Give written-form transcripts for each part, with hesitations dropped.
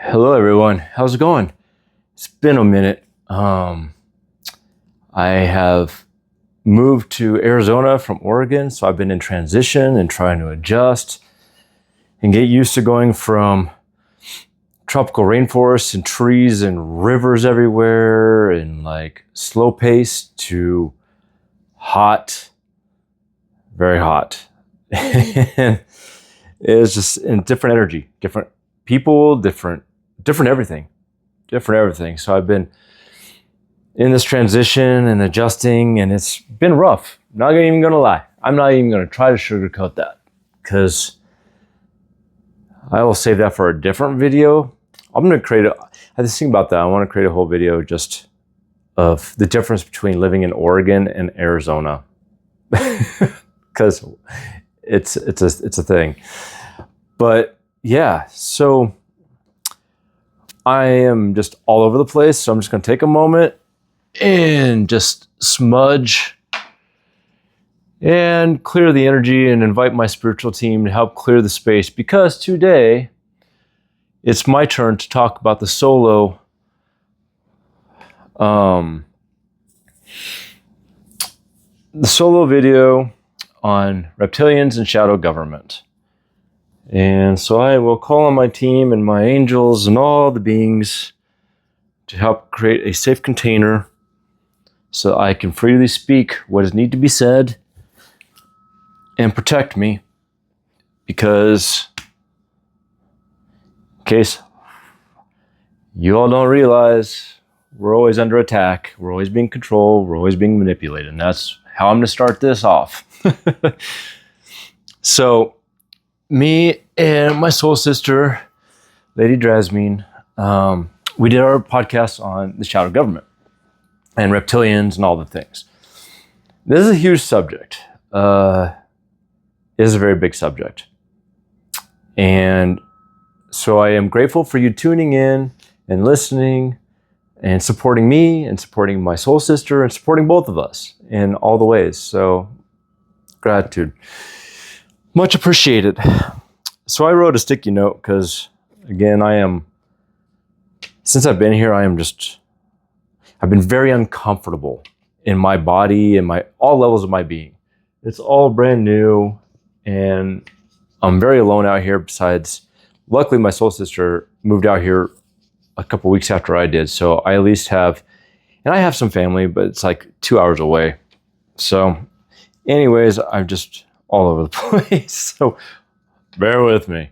Hello everyone, how's it going? It's been a minute. I have moved to Arizona from Oregon, so I've been in transition and trying to adjust and get used to going from tropical rainforests and trees and rivers everywhere and like slow pace to hot, very hot. And it's just in different energy, different people, different everything. So I've been in this transition and adjusting, and it's been rough. Not even gonna lie. I'm not even gonna try to sugarcoat that, because I will save that for a different video. I'm gonna I was thinking about that. I want to create a whole video just of the difference between living in Oregon and Arizona, because it's a thing. But yeah, so I am just all over the place. So I'm just going to take a moment and just smudge and clear the energy and invite my spiritual team to help clear the space, because today it's my turn to talk about the solo video on reptilians and shadow government. And so I will call on my team and my angels and all the beings to help create a safe container so I can freely speak what is need to be said and protect me, because in case you all don't realize, we're always under attack, we're always being controlled, we're always being manipulated, and that's how I'm going to start this off. So me and my soul sister, Lady Drasmin, we did our podcast on the shadow government and reptilians and all the things. This is a huge subject. It is a very big subject. And so I am grateful for you tuning in and listening and supporting me and supporting my soul sister and supporting both of us in all the ways. So gratitude. Much appreciated. So I wrote a sticky note because, again, since I've been here, I've been very uncomfortable in my body and all levels of my being. It's all brand new, and I'm very alone out here. Besides, luckily my soul sister moved out here a couple weeks after I did. So I at least have, and I have some family, but it's like 2 hours away. So anyways, I'm just all over the place, so bear with me.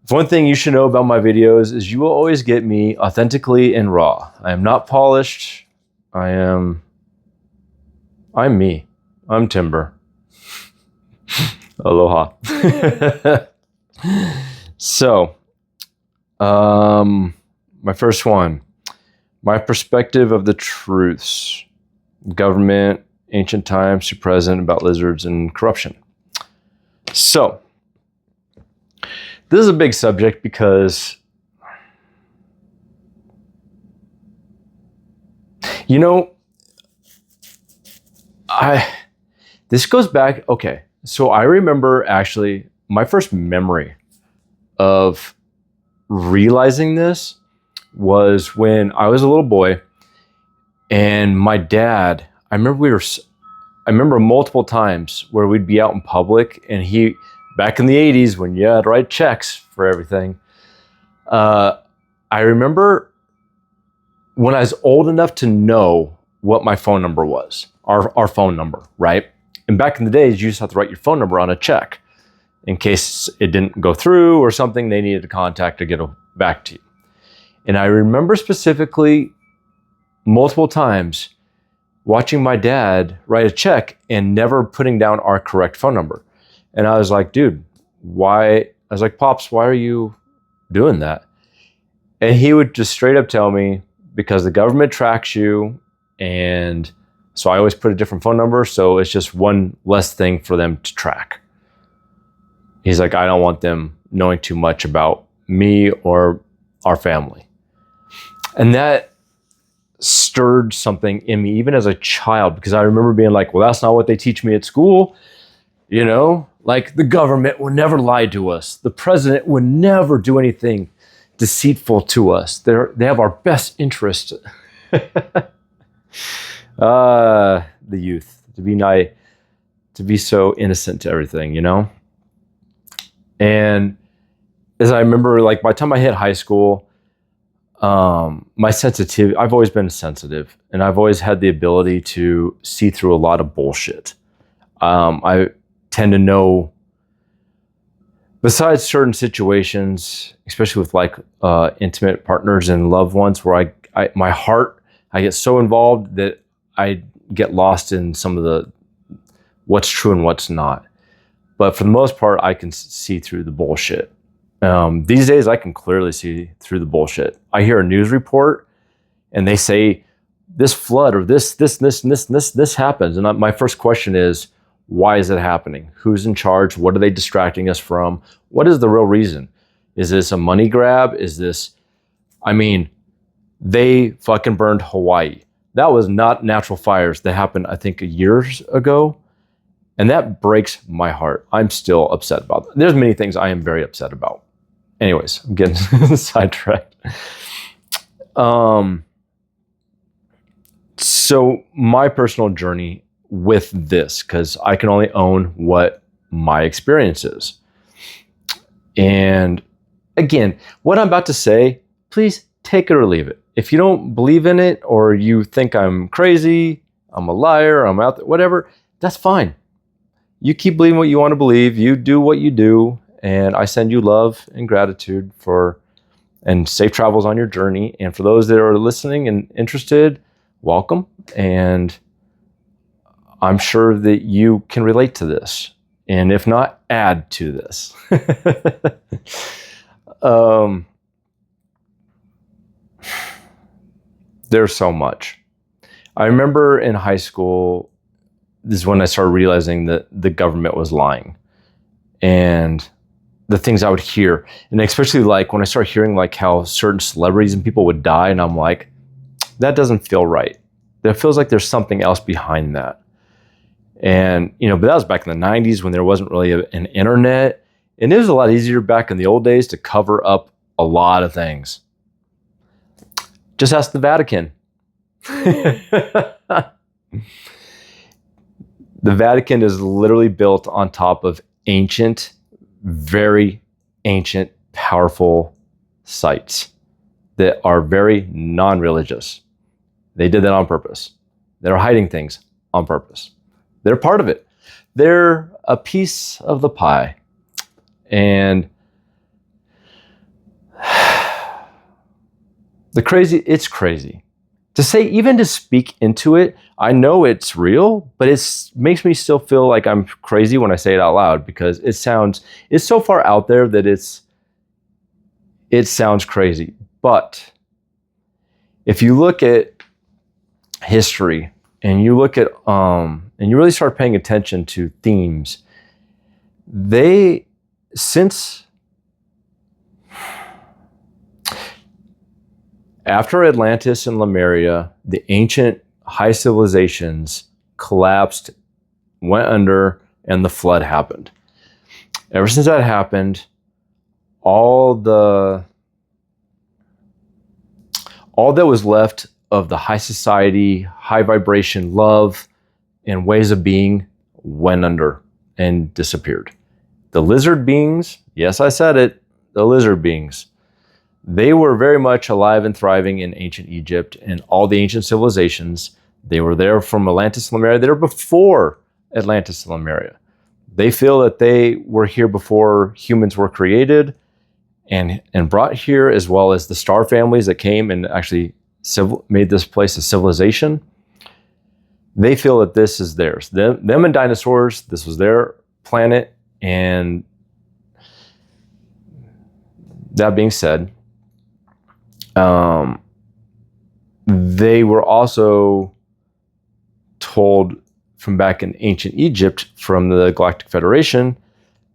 One thing you should know about my videos is you will always get me authentically and raw. I am not polished. I'm me. I'm Timber. Aloha. So, my first one, my perspective of the truths, government, ancient times to present, about lizards and corruption. So this is a big subject because, you know, this goes back, okay, so I remember actually my first memory of realizing this was when I was a little boy, and my dad, I remember multiple times where we'd be out in public, and back in the 80s when you had to write checks for everything, I remember when I was old enough to know what my phone number was, our phone number, right? And back in the days, you used to have to write your phone number on a check in case it didn't go through or something they needed to contact to get back to you. And I remember specifically multiple times watching my dad write a check and never putting down our correct phone number. And I was like, dude, why? I was like, Pops, why are you doing that? And he would just straight up tell me, because the government tracks you. And so I always put a different phone number. So it's just one less thing for them to track. He's like, I don't want them knowing too much about me or our family. And that stirred something in me, even as a child, because I remember being like, well, that's not what they teach me at school. You know, like the government would never lie to us. The president would never do anything deceitful to us. They have our best interest. The youth, to be naive, to be so innocent to everything, you know? And as I remember, like by the time I hit high school, my sensitivity, I've always been sensitive, and I've always had the ability to see through a lot of bullshit. I tend to know, besides certain situations, especially with like intimate partners and loved ones, where my heart, I get so involved that I get lost in some of the what's true and what's not. But for the most part, I can see through the bullshit. These days, I can clearly see through the bullshit. I hear a news report and they say this flood or this happens. And my first question is, why is it happening? Who's in charge? What are they distracting us from? What is the real reason? Is this a money grab? Is this, I mean, they fucking burned Hawaii. That was not natural fires that happened, I think, years ago. And that breaks my heart. I'm still upset about that. There's many things I am very upset about. Anyways, I'm getting sidetracked. So my personal journey with this, because I can only own what my experience is. And again, what I'm about to say, please take it or leave it. If you don't believe in it, or you think I'm crazy, I'm a liar, I'm out there, whatever, that's fine. You keep believing what you want to believe. You do what you do. And I send you love and gratitude and safe travels on your journey. And for those that are listening and interested, welcome. And I'm sure that you can relate to this. And if not, add to this. There's so much. I remember in high school, this is when I started realizing that the government was lying. And the things I would hear, and especially like when I started hearing like how certain celebrities and people would die, and I'm like, that doesn't feel right. That feels like there's something else behind that. And, you know, but that was back in the 90s when there wasn't really an internet. And it was a lot easier back in the old days to cover up a lot of things. Just ask the Vatican. The Vatican is literally built on top of ancient, very ancient, powerful sites that are very non-religious. They did that on purpose. They're hiding things on purpose. They're part of it. They're a piece of the pie. And it's crazy. To say, even to speak into it, I know it's real, but it makes me still feel like I'm crazy when I say it out loud, because it's so far out there that it sounds crazy. But if you look at history and you look at, and you really start paying attention to themes, after Atlantis and Lemuria, the ancient high civilizations collapsed, went under, and the flood happened. Ever since that happened, all that was left of the high society, high vibration, love, and ways of being went under and disappeared. The lizard beings, yes, I said it, the lizard beings, they were very much alive and thriving in ancient Egypt and all the ancient civilizations. They were there from Atlantis and Lemuria. They were before Atlantis and Lemuria. They feel that they were here before humans were created and brought here, as well as the star families that came and actually made this place a civilization. They feel that this is theirs. Them and dinosaurs, this was their planet. And that being said, they were also told from back in ancient Egypt, from the Galactic Federation,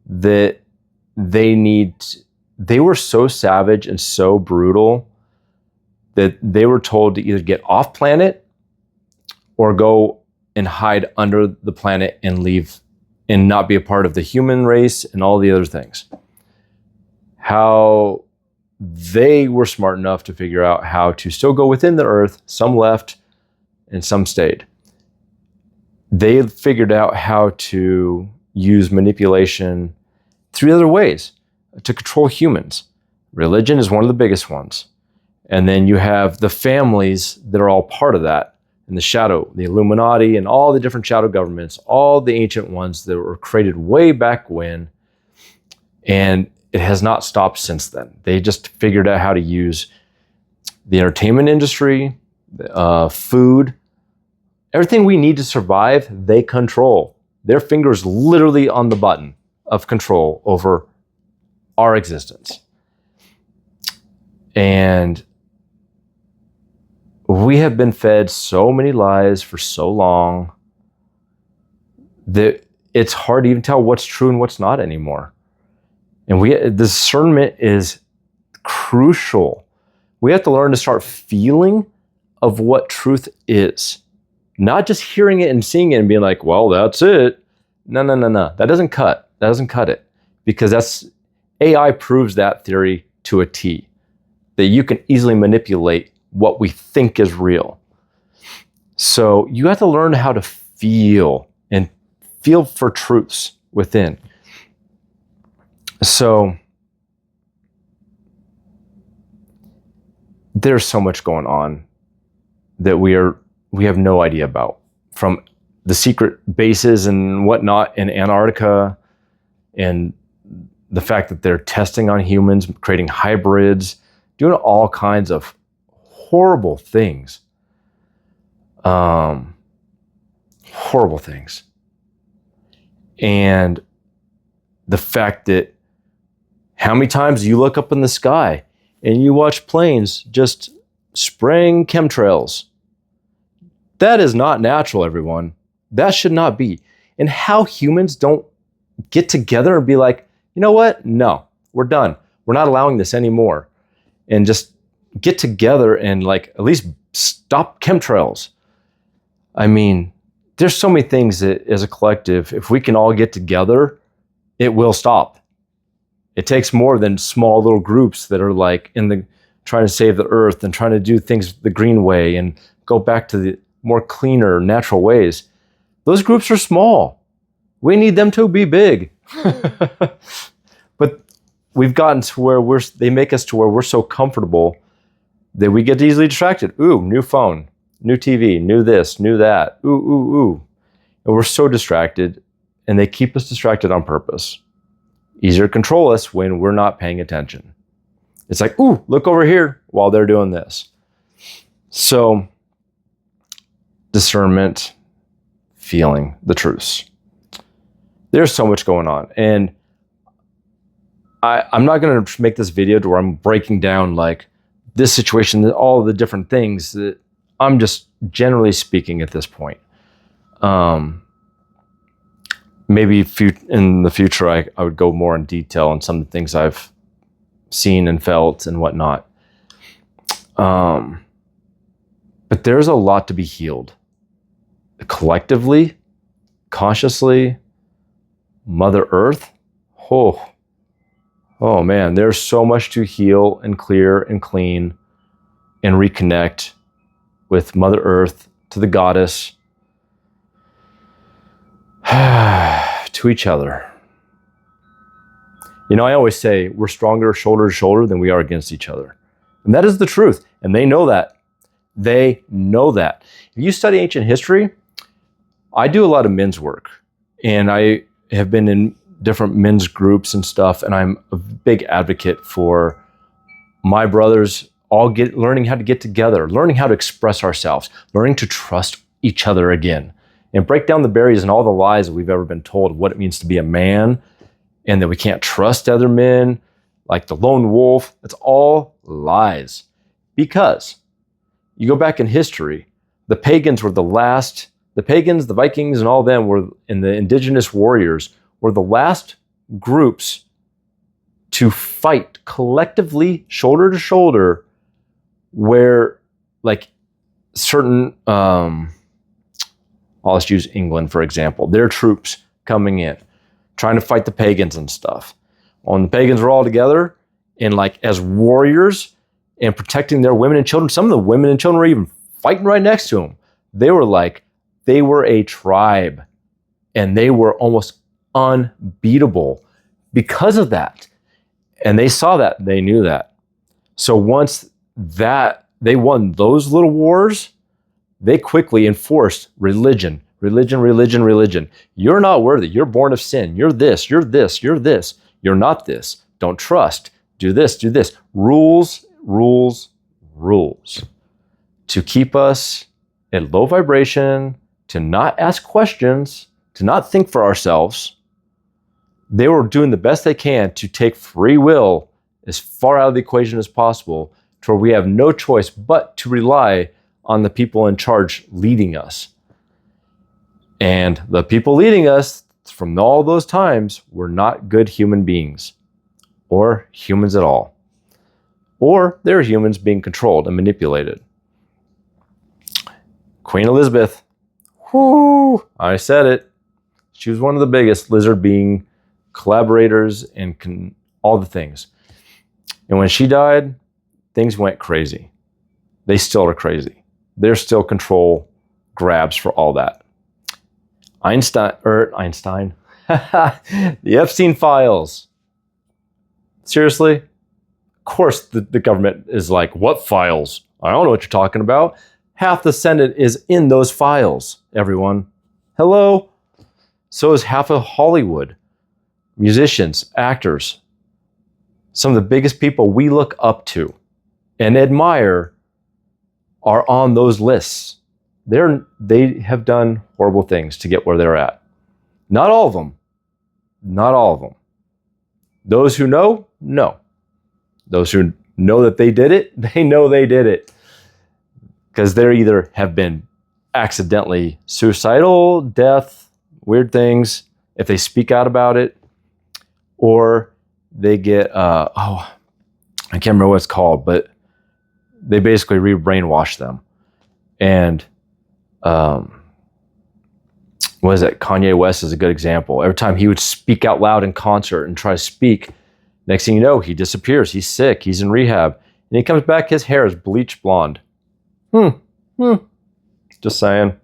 that they were so savage and so brutal that they were told to either get off planet or go and hide under the planet and leave and not be a part of the human race and all the other things. How they were smart enough to figure out how to still go within the earth. Some left and some stayed. They figured out how to use manipulation 3 other ways to control humans. Religion is one of the biggest ones. And then you have the families that are all part of that. And the shadow, the Illuminati, and all the different shadow governments, all the ancient ones that were created way back when. And it has not stopped since then. They just figured out how to use the entertainment industry, food, everything we need to survive, they control. Their finger's literally on the button of control over our existence. And we have been fed so many lies for so long that it's hard to even tell what's true and what's not anymore. And the discernment is crucial. We have to learn to start feeling of what truth is. Not just hearing it and seeing it and being like, well, that's it. No. That doesn't cut. That doesn't cut it. Because AI proves that theory to a T. That you can easily manipulate what we think is real. So you have to learn how to feel and feel for truths within. So there's so much going on that we have no idea about, from the secret bases and whatnot in Antarctica, and the fact that they're testing on humans, creating hybrids, doing all kinds of horrible things. Horrible things. And the fact that how many times you look up in the sky and you watch planes just spraying chemtrails. That is not natural, everyone. That should not be. And how humans don't get together and be like, you know what? No, we're done. We're not allowing this anymore. And just get together and like at least stop chemtrails. I mean, there's so many things that as a collective, if we can all get together, it will stop. It takes more than small little groups that are like trying to save the earth and trying to do things the green way and go back to the more cleaner, natural ways. Those groups are small. We need them to be big. But we've gotten to where they make us to where we're so comfortable that we get easily distracted. Ooh, new phone, new TV, new this, new that. Ooh. And we're so distracted, and they keep us distracted on purpose. Easier to control us when we're not paying attention. It's like, ooh, look over here while they're doing this. So, discernment, feeling the truths. There's so much going on. And I'm not going to make this video to where I'm breaking down like this situation, all the different things. That I'm just generally speaking at this point. Maybe in the future, I would go more in detail on some of the things I've seen and felt and whatnot. But there's a lot to be healed. Collectively, consciously, Mother Earth. Oh man, there's so much to heal and clear and clean and reconnect with Mother Earth, to the goddess, to each other. You know, I always say we're stronger shoulder to shoulder than we are against each other. And that is the truth. And they know that. They know that. If you study ancient history, I do a lot of men's work. And I have been in different men's groups and stuff. And I'm a big advocate for my brothers all learning how to get together, learning how to express ourselves, learning to trust each other again, and break down the barriers and all the lies that we've ever been told, what it means to be a man, and that we can't trust other men, like the lone wolf. It's all lies. Because you go back in history, the pagans were the last, the pagans, the Vikings, and all them were, and the indigenous warriors were the last groups to fight collectively, shoulder to shoulder, where like certain, I'll just use England, for example, their troops coming in, trying to fight the pagans and stuff. When the pagans were all together and like as warriors and protecting their women and children. Some of the women and children were even fighting right next to them. They were a tribe, and they were almost unbeatable because of that. And they saw that, they knew that. So once that they won those little wars, they quickly enforced religion. You're not worthy. You're born of sin. You're this, you're this, you're this. You're not this. Don't trust. Do this, do this. Rules. To keep us at low vibration, to not ask questions, to not think for ourselves. They were doing the best they can to take free will as far out of the equation as possible, to where we have no choice but to rely on the people in charge leading us. And the people leading us from all those times were not good human beings, or humans at all. Or they're humans being controlled and manipulated. Queen Elizabeth, whoo, I said it. She was one of the biggest lizard being collaborators and all the things. And when she died, things went crazy. They still are crazy. There's still control grabs for all that. Einstein, the Epstein files. Seriously? Of course the government is like, what files? I don't know what you're talking about. Half the Senate is in those files, everyone. Hello? So is half of Hollywood. Musicians, actors. Some of the biggest people we look up to and admire are on those lists. They have done horrible things to get where they're at. Not all of them. Not all of them. Those who know, know. Those who know that they did it, they know they did it. Because they either have been accidentally suicidal, death, weird things, if they speak out about it, or they get, I can't remember what it's called, but they basically re-brainwash them. And what is it? Kanye West is a good example. Every time he would speak out loud in concert and try to speak, next thing you know, he disappears. He's sick. He's in rehab. And he comes back, his hair is bleached blonde. Just saying.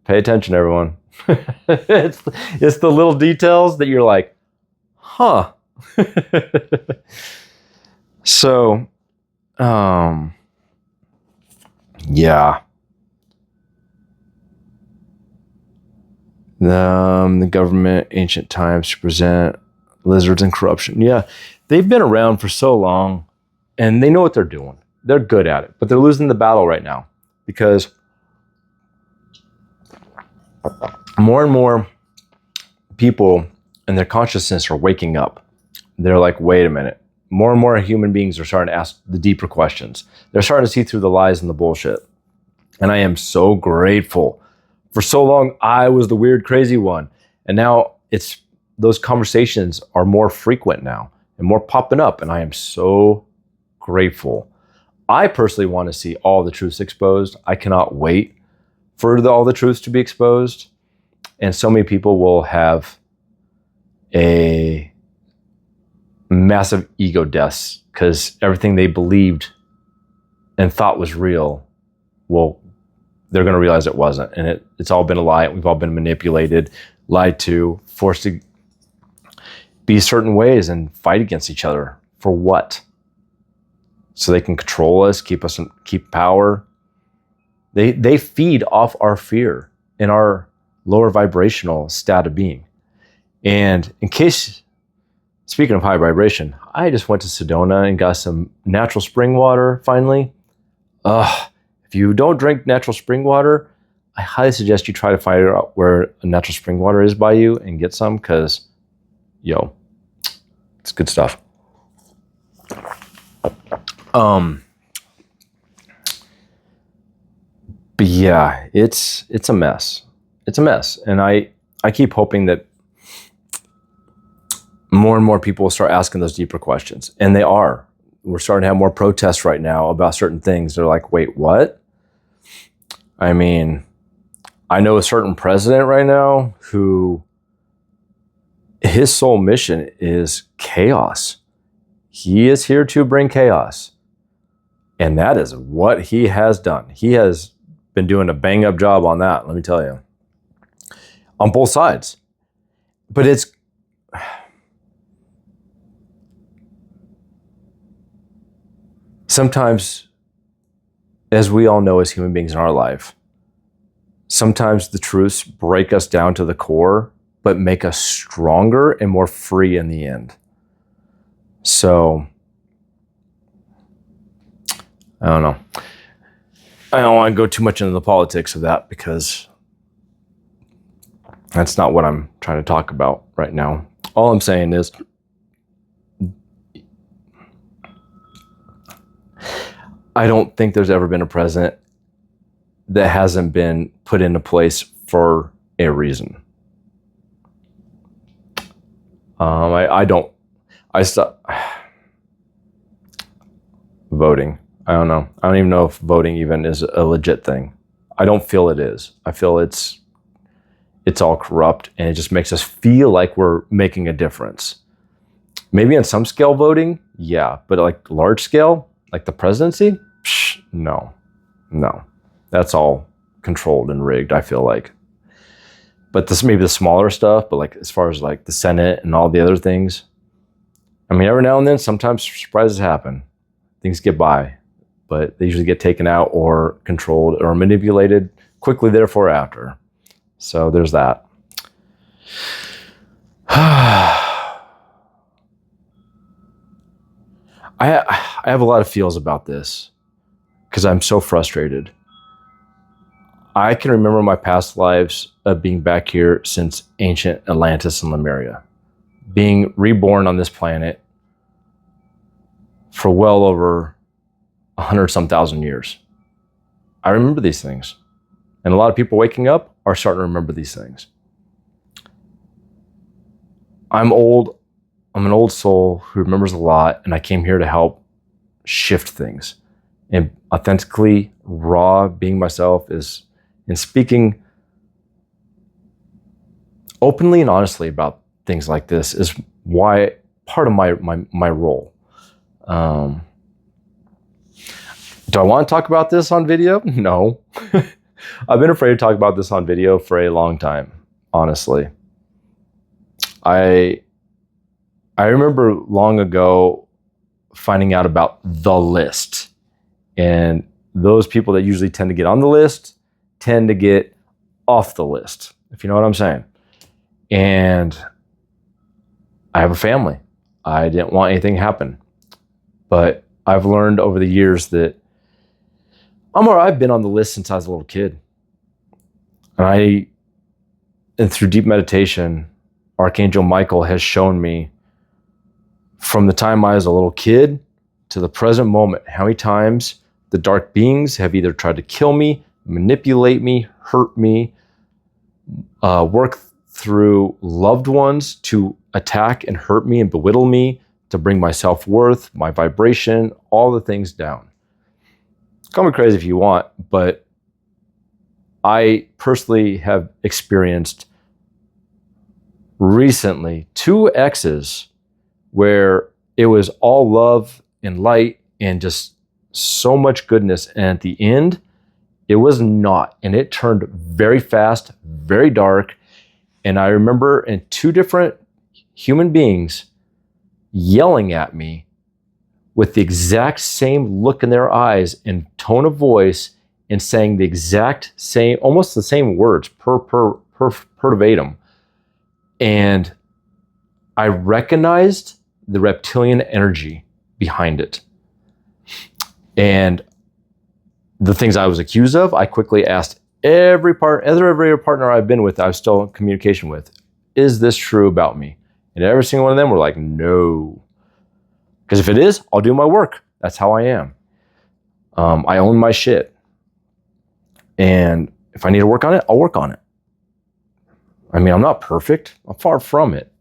Pay attention, everyone. It's the little details that you're like, huh. So, yeah. The government, ancient times, to present lizards and corruption. Yeah, they've been around for so long, and they know what they're doing. They're good at it, but they're losing the battle right now because more and more people in their consciousness are waking up. They're like, wait a minute. More and more human beings are starting to ask the deeper questions. They're starting to see through the lies and the bullshit. And I am so grateful. For so long, I was the weird, crazy one. And now those conversations are more frequent now and more popping up. And I am so grateful. I personally want to see all the truths exposed. I cannot wait for all the truths to be exposed. And so many people will have a massive ego deaths because everything they believed and thought was real, well, they're going to realize it wasn't. And it's all been a lie. We've all been manipulated, lied to, forced to be certain ways and fight against each other. For what? So they can control us, keep power. They feed off our fear and our lower vibrational state of being. And in case, speaking of high vibration, I just went to Sedona and got some natural spring water finally. If you don't drink natural spring water, I highly suggest you try to find out where a natural spring water is by you and get some, because, it's good stuff. But yeah, it's a mess. It's a mess. And I keep hoping that more and more people will start asking those deeper questions. And they are. We're starting to have more protests right now about certain things. They're like, wait, what? I mean, I know a certain president right now who his sole mission is chaos. He is here to bring chaos. And that is what he has done. He has been doing a bang-up job on that, let me tell you. On both sides. But it's... Sometimes, as we all know as human beings in our life, sometimes the truths break us down to the core, but make us stronger and more free in the end. So, I don't know. I don't want to go too much into the politics of that because that's not what I'm trying to talk about right now. All I'm saying is, I don't think there's ever been a president that hasn't been put into place for a reason. I stopped voting. I don't know. I don't even know if voting even is a legit thing. I don't feel it is. I feel it's all corrupt, and it just makes us feel like we're making a difference. Maybe on some scale voting, yeah, but like large scale, like the presidency, psh, no. That's all controlled and rigged, I feel like. But this maybe the smaller stuff, but like as far as like the Senate and all the other things, I mean, every now and then, sometimes surprises happen. Things get by, but they usually get taken out or controlled or manipulated quickly therefore after. So there's that. I have a lot of feels about this because I'm so frustrated. I can remember my past lives of being back here since ancient Atlantis and Lemuria, being reborn on this planet for well over 100-some thousand years. I remember these things. And a lot of people waking up are starting to remember these things. I'm old. I'm an old soul who remembers a lot, and I came here to help shift things. And authentically, raw, being myself is in speaking openly and honestly about things like this is why part of my role. Do I want to talk about this on video? No. I've been afraid to talk about this on video for a long time, honestly. I remember long ago finding out about the list, and those people that usually tend to get on the list tend to get off the list, if you know what I'm saying. And I have a family. I didn't want anything to happen. But I've learned over the years that I've been on the list since I was a little kid. And through deep meditation, Archangel Michael has shown me from the time I was a little kid to the present moment, how many times the dark beings have either tried to kill me, manipulate me, hurt me, work through loved ones to attack and hurt me and belittle me, to bring my self-worth, my vibration, all the things down. Call me crazy if you want, but I personally have experienced recently 2 exes where it was all love and light and just so much goodness. And at the end, it was not. And it turned very fast, very dark. And I remember in 2 different human beings yelling at me with the exact same look in their eyes and tone of voice and saying the exact same, almost the same words, verbatim. And I recognized the reptilian energy behind it. And the things I was accused of, I quickly asked every partner I've been with, I was still in communication with, is this true about me? And every single one of them were like, no. Because if it is, I'll do my work. That's how I am. I own my shit. And if I need to work on it, I'll work on it. I mean, I'm not perfect. I'm far from it.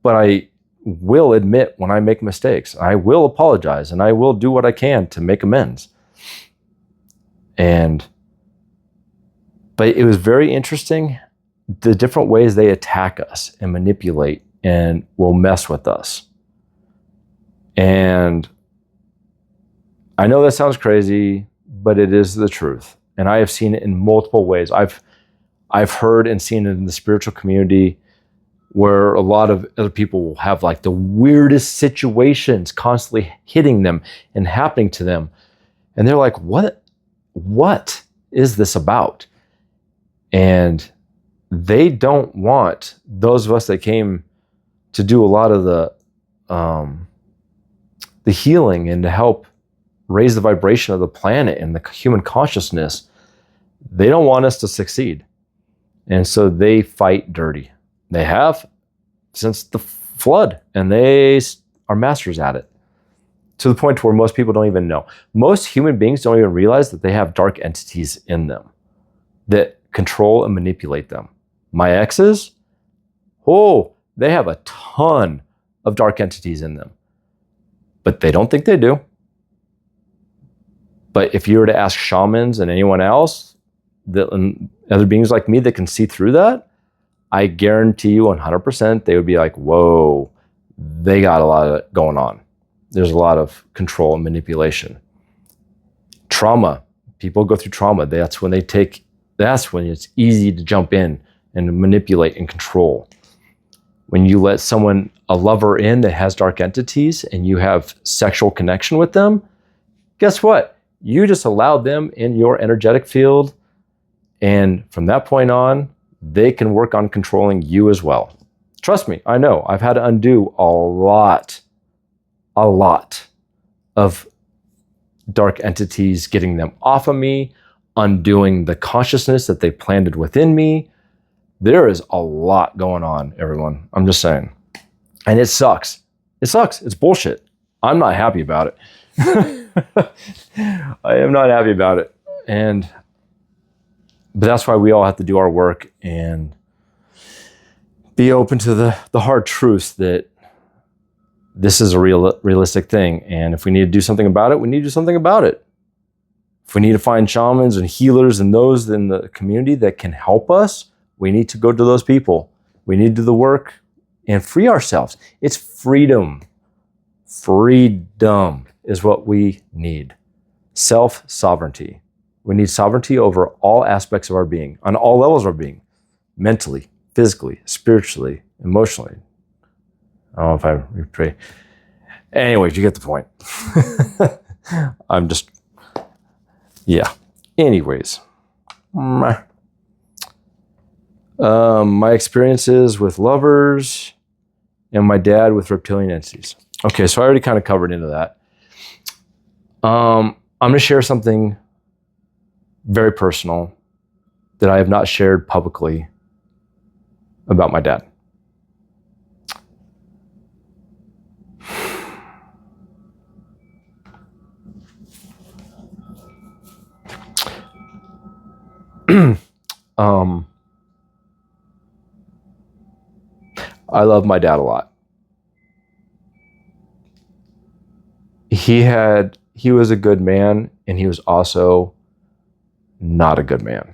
But I will admit when I make mistakes. I will apologize, and I will do what I can to make amends. But it was very interesting, the different ways they attack us and manipulate and will mess with us. And I know that sounds crazy, but it is the truth. And I have seen it in multiple ways. I've heard and seen it in the spiritual community where a lot of other people will have like the weirdest situations constantly hitting them and happening to them. And they're like, what is this about? And they don't want those of us that came to do a lot of the healing and to help raise the vibration of the planet and the human consciousness. They don't want us to succeed. And so they fight dirty. They have since the flood, and they are masters at it, to the point where most people don't even know. Most human beings don't even realize that they have dark entities in them that control and manipulate them. My exes, they have a ton of dark entities in them, but they don't think they do. But if you were to ask shamans and anyone else, other beings like me that can see through that, I guarantee you 100% they would be like, whoa, they got a lot of going on. There's a lot of control and manipulation. Trauma, people go through trauma. That's when it's easy to jump in and manipulate and control. When you let a lover in that has dark entities and you have sexual connection with them, guess what? You just allowed them in your energetic field. And from that point on, they can work on controlling you as well. Trust me, I know. I've had to undo a lot of dark entities, getting them off of me, undoing the consciousness that they planted within me. There is a lot going on, everyone. I'm just saying. And it sucks. It sucks. It's bullshit. I'm not happy about it. I am not happy about it. But that's why we all have to do our work and be open to the hard truths that this is a realistic thing. And if we need to do something about it, we need to do something about it. If we need to find shamans and healers and those in the community that can help us, we need to go to those people. We need to do the work and free ourselves. It's freedom. Freedom is what we need. Self-sovereignty. We need sovereignty over all aspects of our being, on all levels of our being, mentally, physically, spiritually, emotionally. I don't know if I repray. Anyways, you get the point. Anyways. My experiences with lovers and my dad with reptilian entities. Okay, so I already kind of covered into that. I'm going to share something very personal that I have not shared publicly about my dad. I love my dad a lot. He was a good man, and he was also not a good man.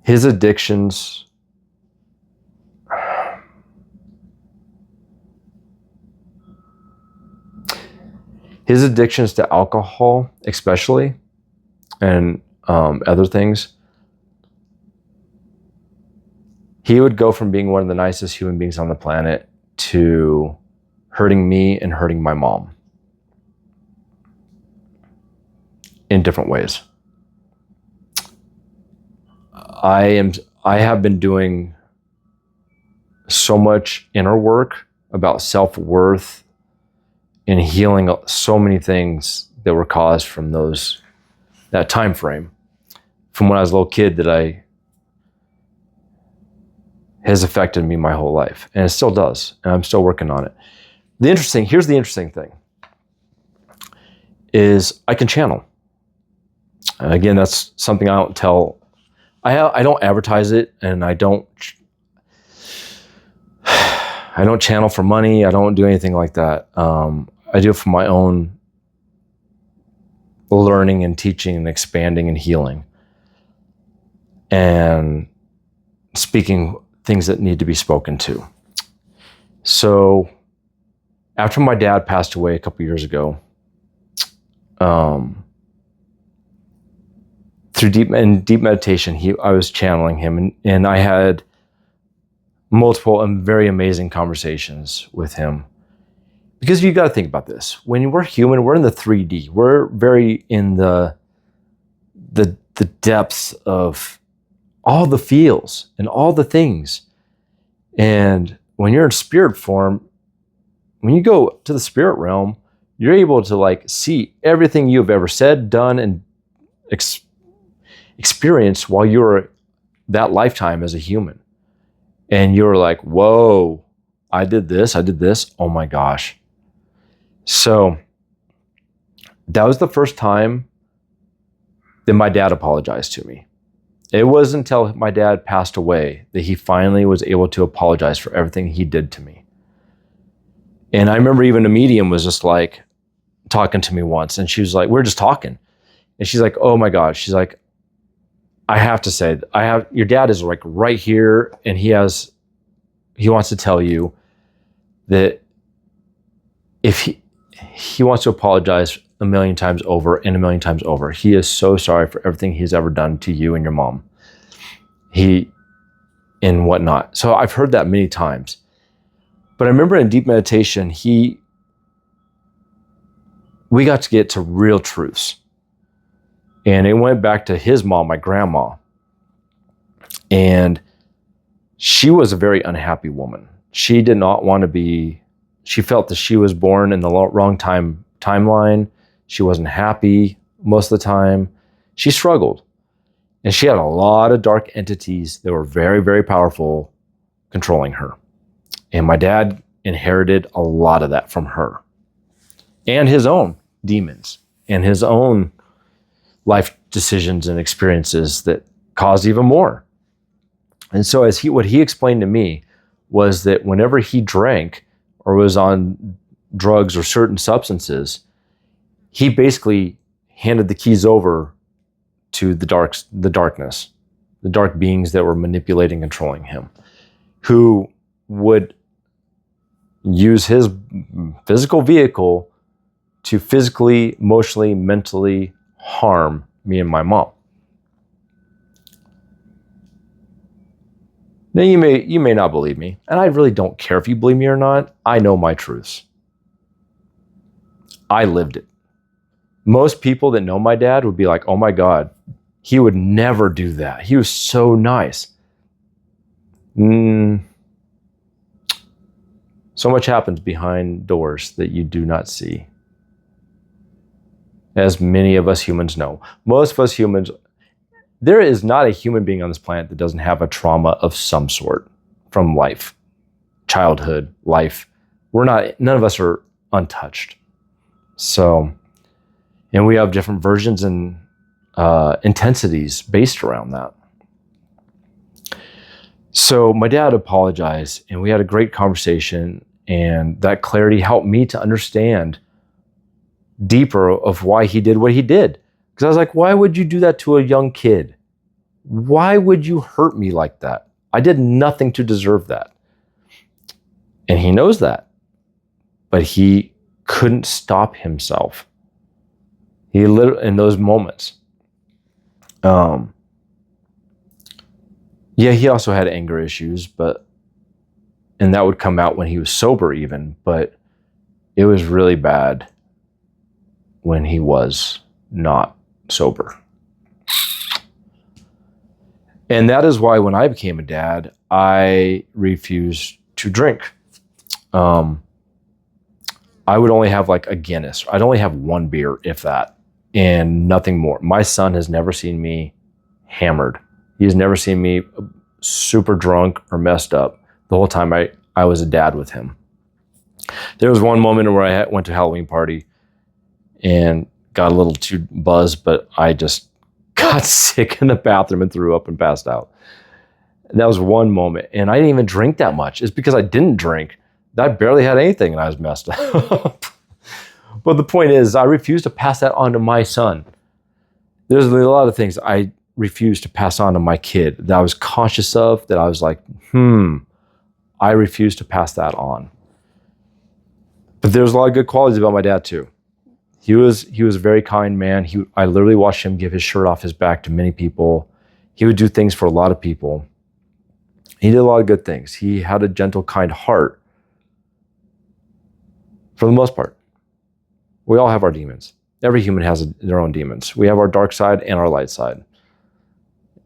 His addictions to alcohol, especially, and other things, he would go from being one of the nicest human beings on the planet to hurting me and hurting my mom in different ways. I have been doing so much inner work about self-worth and healing so many things that were caused from that time frame, from when I was a little kid, that has affected me my whole life, and it still does, and I'm still working on it. Here's the interesting thing, is I can channel. And again, that's something I don't tell. I don't advertise it, and I don't channel for money. I don't do anything like that. I do it for my own learning and teaching and expanding and healing, and speaking things that need to be spoken to. So after my dad passed away a couple years ago, through deep meditation, I was channeling him, and I had multiple and very amazing conversations with him. Because you got to think about this. When we're human, we're in the 3D. We're very in the depths of all the feels and all the things. And when you're in spirit form, when you go to the spirit realm, you're able to like see everything you've ever said, done, and experienced while you were that lifetime as a human. And you're like, whoa, I did this, oh my gosh. So that was the first time that my dad apologized to me. It wasn't until my dad passed away that he finally was able to apologize for everything he did to me. And I remember even a medium was just like talking to me once, and she was like, we're just talking. And she's like, oh my God. She's like, I have to say, your dad is like right here, and he wants to tell you that if he wants to apologize a million times over and a million times over. He is so sorry for everything he's ever done to you and your mom. And whatnot. So I've heard that many times. But I remember in deep meditation, we got to get to real truths. And it went back to his mom, my grandma. And she was a very unhappy woman. She did not want to be, she felt that she was born in the wrong timeline. She wasn't happy most of the time. She struggled. And she had a lot of dark entities that were very, very powerful controlling her. And my dad inherited a lot of that from her. And his own demons. And his own life decisions and experiences that caused even more. And so what he explained to me was that whenever he drank or was on drugs or certain substances, he basically handed the keys over to the darkness, the dark beings that were manipulating and controlling him, who would use his physical vehicle to physically, emotionally, mentally harm me and my mom. Now you may not believe me, and I really don't care if you believe me or not. I know my truths. I lived it. Most people that know my dad would be like, oh my God, he would never do that. He was so nice. So much happens behind doors that you do not see. As many of us humans know. Most of us humans, there is not a human being on this planet that doesn't have a trauma of some sort from life, childhood, life. None of us are untouched. So, and we have different versions and intensities based around that. So my dad apologized, and we had a great conversation, and that clarity helped me to understand deeper of why he did what he did. Because I was like, why would you do that to a young kid? Why would you hurt me like that? I did nothing to deserve that. And he knows that. But he couldn't stop himself. He literally, in those moments. Yeah, he also had anger issues, and that would come out when he was sober even, but it was really bad when he was not sober. And that is why when I became a dad, I refused to drink. I would only have like a Guinness. I'd only have one beer, if that, and nothing more. My son has never seen me hammered. He's never seen me super drunk or messed up the whole time I was a dad with him. There was one moment where I went to a Halloween party and got a little too buzzed, but I just got sick in the bathroom and threw up and passed out. And that was one moment. And I didn't even drink that much. It's because I didn't drink. I barely had anything and I was messed up. But the point is, I refused to pass that on to my son. There's a lot of things I refused to pass on to my kid that I was conscious of, that I was like, I refuse to pass that on. But there's a lot of good qualities about my dad too. He was a very kind man. I literally watched him give his shirt off his back to many people. He would do things for a lot of people. He did a lot of good things. He had a gentle, kind heart for the most part. We all have our demons. Every human has their own demons. We have our dark side and our light side.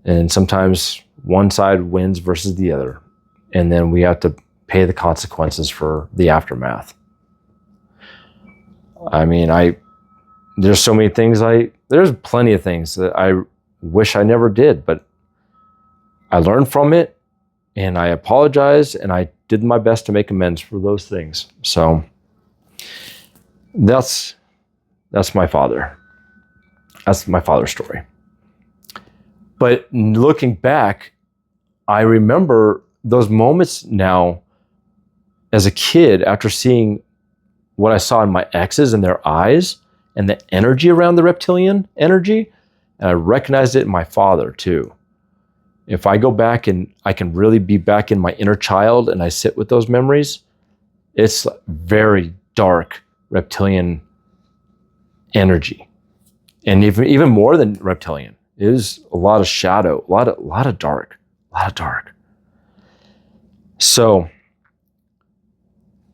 And sometimes one side wins versus the other. And then we have to pay the consequences for the aftermath. I mean, there's so many things there's plenty of things that I wish I never did, but I learned from it and I apologized and I did my best to make amends for those things. So that's my father. That's my father's story. But looking back, I remember those moments now as a kid after seeing what I saw in my exes and their eyes and the energy around the reptilian energy. And I recognized it in my father too. If I go back and I can really be back in my inner child and I sit with those memories, it's very dark reptilian energy. And even more than reptilian, it is a lot of shadow, a lot of dark. So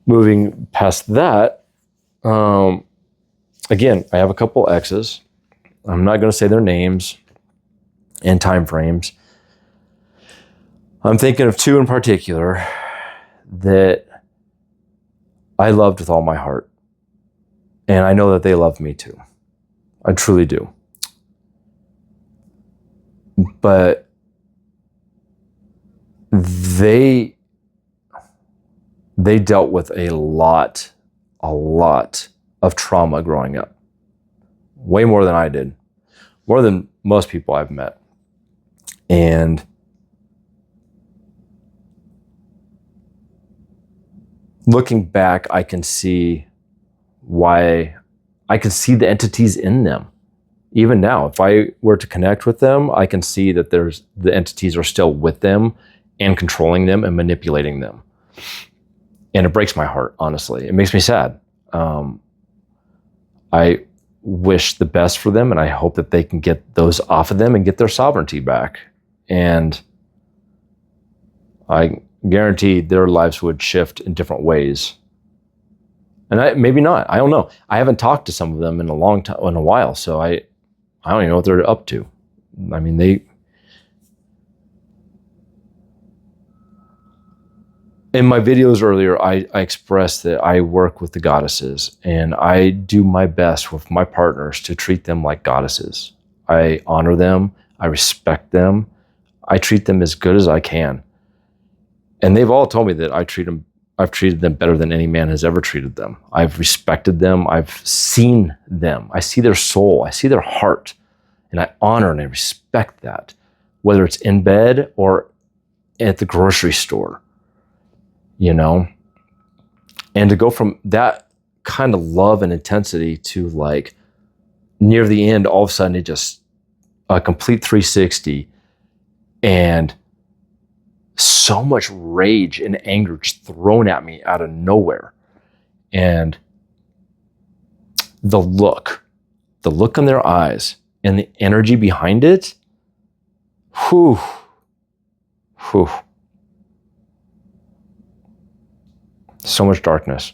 moving past that, again, I have a couple exes. I'm not going to say their names and time frames. I'm thinking of two in particular that I loved with all my heart. And I know that they love me too. I truly do. But they dealt with a lot of trauma growing up. Way more than I did. More than most people I've met. And looking back, I can see why, I can see the entities in them. Even now, if I were to connect with them, I can see that the entities are still with them and controlling them and manipulating them. And it breaks my heart, honestly. It makes me sad. I wish the best for them, and I hope that they can get those off of them and get their sovereignty back. And I guarantee their lives would shift in different ways. And maybe not. I don't know. I haven't talked to some of them in a long time, in a while, so I don't even know what they're up to. I mean, in my videos earlier, I expressed that I work with the goddesses and I do my best with my partners to treat them like goddesses. I honor them. I respect them. I treat them as good as I can. And they've all told me that I've treated them better than any man has ever treated them. I've respected them. I've seen them. I see their soul. I see their heart. And I honor and I respect that, whether it's in bed or at the grocery store, you know? And to go from that kind of love and intensity to like near the end, all of a sudden it just a complete 360 and so much rage and anger just thrown at me out of nowhere. And the look in their eyes and the energy behind it, whew. So much darkness.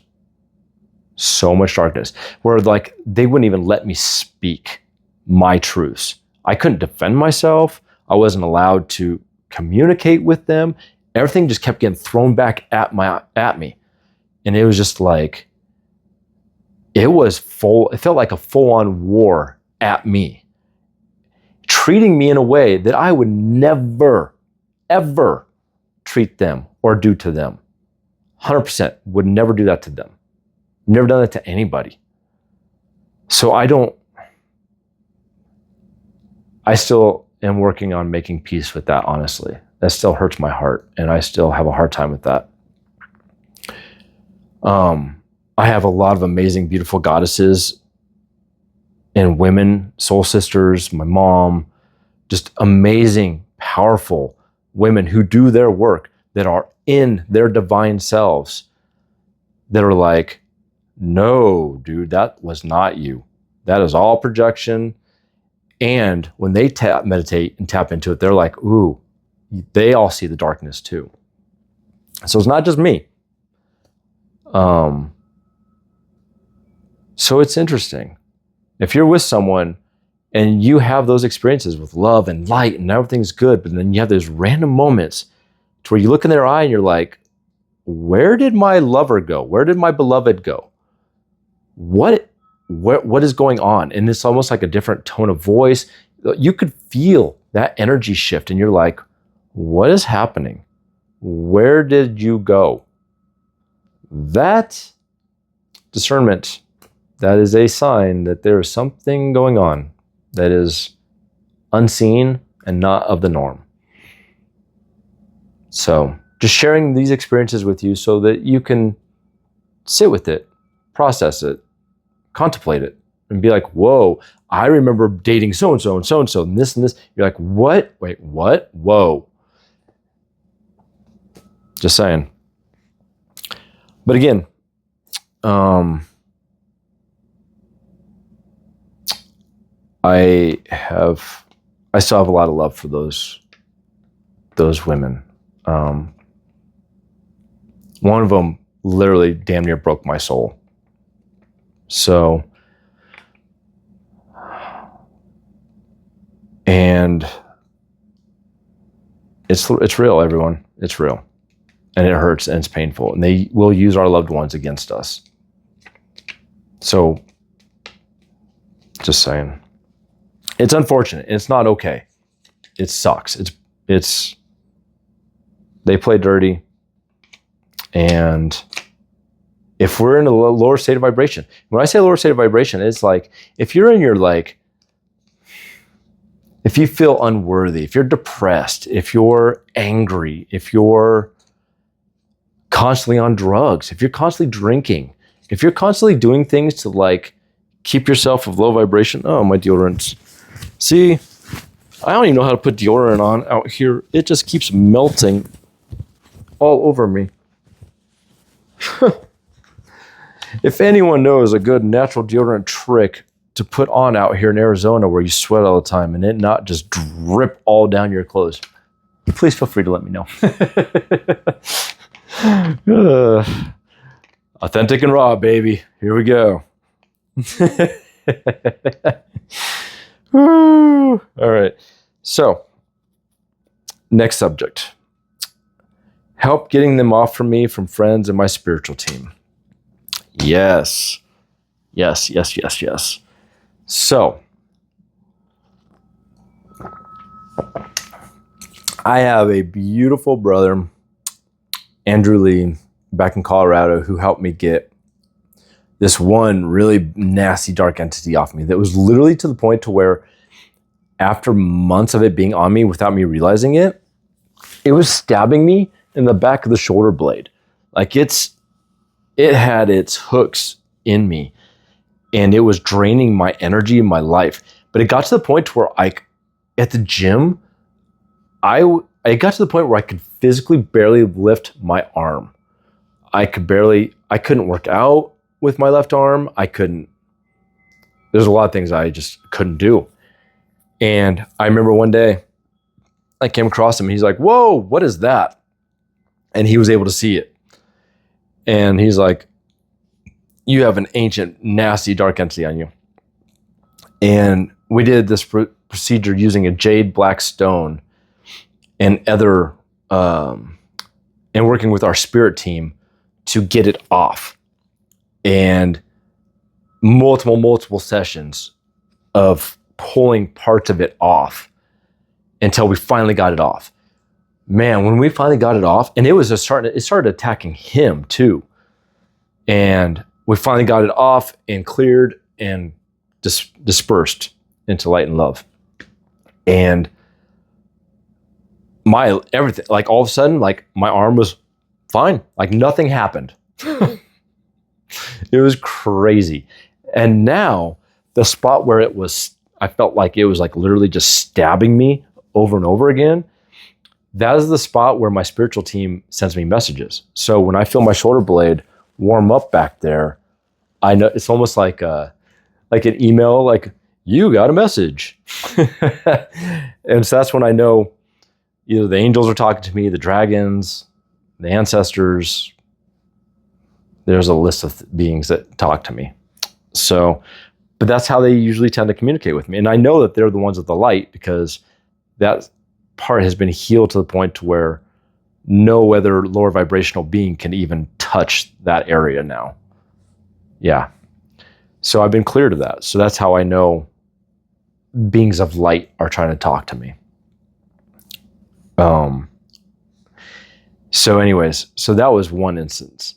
Where like they wouldn't even let me speak my truths. I couldn't defend myself. I wasn't allowed to communicate with them. Everything just kept getting thrown back at me. And it was just like, it felt like a full-on war at me, treating me in a way that I would never, ever treat them or do to them. 100% would never do that to them. Never done that to anybody. So I still am working on making peace with that, honestly. That still hurts my heart, and I still have a hard time with that. I have a lot of amazing, beautiful goddesses and women, soul sisters, my mom, just amazing, powerful women who do their work. that are in their divine selves that are like, no, dude, that was not you. That is all projection. And when they meditate and tap into it, they're like, ooh, they all see the darkness too. So it's not just me. So it's interesting. If you're with someone and you have those experiences with love and light and everything's good, but then you have those random moments to where you look in their eye and you're like, where did my lover go? Where did my beloved go? What is going on? And it's almost like a different tone of voice. You could feel that energy shift and you're like, what is happening? Where did you go? That discernment, that is a sign that there is something going on that is unseen and not of the norm. So just sharing these experiences with you so that you can sit with it, process it, contemplate it, and be like, whoa, I remember dating so-and-so and so-and-so and this and this. You're like, what? Wait, what? Whoa. Just saying. But again, I still have a lot of love for those women. One of them literally damn near broke my soul. So, and it's real, everyone. It's real. And it hurts and it's painful. And they will use our loved ones against us. So, just saying. It's unfortunate. It's not okay. It sucks. They play dirty. And if we're in a lower state of vibration, when I say lower state of vibration, it's like, if you're in your if you feel unworthy, if you're depressed, if you're angry, if you're constantly on drugs, if you're constantly drinking, if you're constantly doing things to keep yourself of low vibration. Oh, my deodorants. See, I don't even know how to put deodorant on out here. It just keeps melting all over me. If anyone knows a good natural deodorant trick to put on out here in Arizona where you sweat all the time and it not just drip all down your clothes, please feel free to let me know. Authentic and raw, baby. Here we go. All right. So, next subject. Help getting them off from me from friends and my spiritual team. Yes. Yes, yes, yes, yes. So, I have a beautiful brother, Andrew Lee, back in Colorado, who helped me get this one really nasty dark entity off me that was literally to the point to where after months of it being on me without me realizing it, it was stabbing me in the back of the shoulder blade. It had its hooks in me and it was draining my energy and my life. But it got to the point where at the gym, I got to the point where I could physically barely lift my arm. I couldn't work out with my left arm. There's a lot of things I just couldn't do. And I remember one day I came across him. He's like, whoa, what is that? And he was able to see it. And he's like, you have an ancient, nasty, dark entity on you. And we did this procedure using a jade black stone and and working with our spirit team to get it off. And multiple sessions of pulling parts of it off until we finally got it off. Man, when we finally got it off, and it started attacking him too. And we finally got it off and cleared and dispersed into light and love. And everything, all of a sudden, my arm was fine. Nothing happened. It was crazy. And now the spot where I felt like it was literally just stabbing me over and over again, that is the spot where my spiritual team sends me messages. So when I feel my shoulder blade warm up back there, I know it's almost like an email, like, you got a message. And so that's when I know either the angels are talking to me, the dragons, the ancestors. There's a list of beings that talk to me. So, but that's how they usually tend to communicate with me. And I know that they're the ones with the light, because that part has been healed to the point to where no other lower vibrational being can even touch that area now. Yeah. So I've been cleared of that. So that's how I know beings of light are trying to talk to me. So anyways, so that was one instance.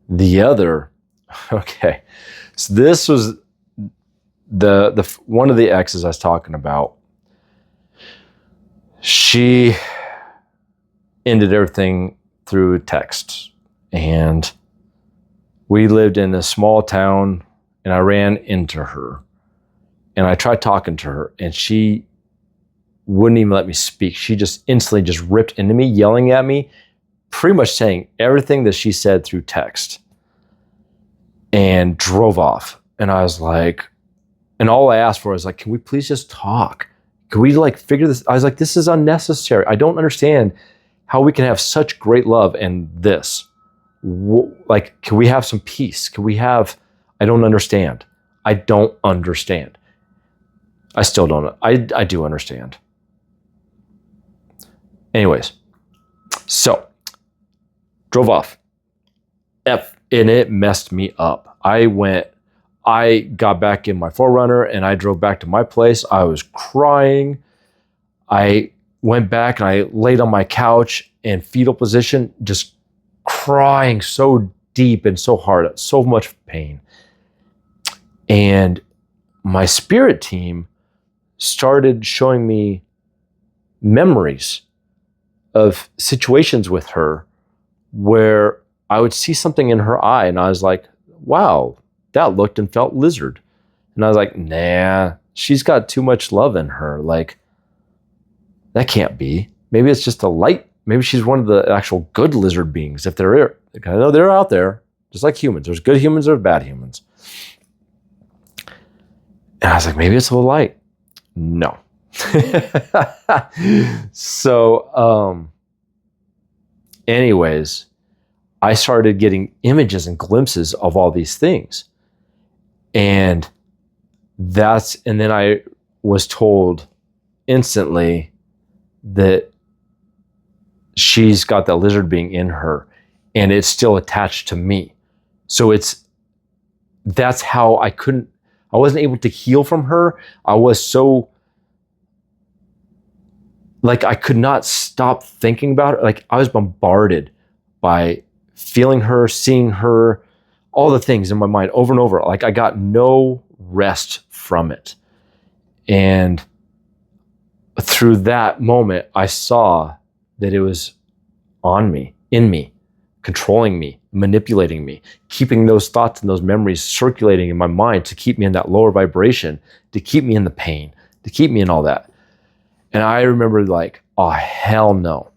The other, okay, so this was the one of the exes I was talking about. She ended everything through text, and we lived in a small town, and I ran into her, and I tried talking to her, and she wouldn't even let me speak. She just instantly just ripped into me, yelling at me, pretty much saying everything that she said through text, and drove off. And I was like, and all I asked for was like, can we please just talk? Can we like figure this? I was like, this is unnecessary. I don't understand how we can have such great love and this. Like, can we have some peace? Can we have, I don't understand. I don't understand. I still don't. I do understand. Anyways, so drove off. And it messed me up. I got back in my 4Runner and I drove back to my place. I was crying. I went back and I laid on my couch in fetal position, just crying so deep and so hard, so much pain. And my spirit team started showing me memories of situations with her where I would see something in her eye and I was like, wow, that looked and felt lizard. And I was like, nah, she's got too much love in her. Like, that can't be. Maybe it's just a light. Maybe she's one of the actual good lizard beings. If they're, I know they're out there, just like humans. There's good humans, there's bad humans. And I was like, maybe it's a little light. No. So, anyways, I started getting images and glimpses of all these things. And then I was told instantly that she's got that lizard being in her and it's still attached to me. So that's how I wasn't able to heal from her. I was so, like, I could not stop thinking about her. Like, I was bombarded by feeling her, seeing her, all the things in my mind over and over. Like, I got no rest from it. And through that moment, I saw that it was on me, in me, controlling me, manipulating me, keeping those thoughts and those memories circulating in my mind to keep me in that lower vibration, to keep me in the pain, to keep me in all that. And I remember like, oh, hell no.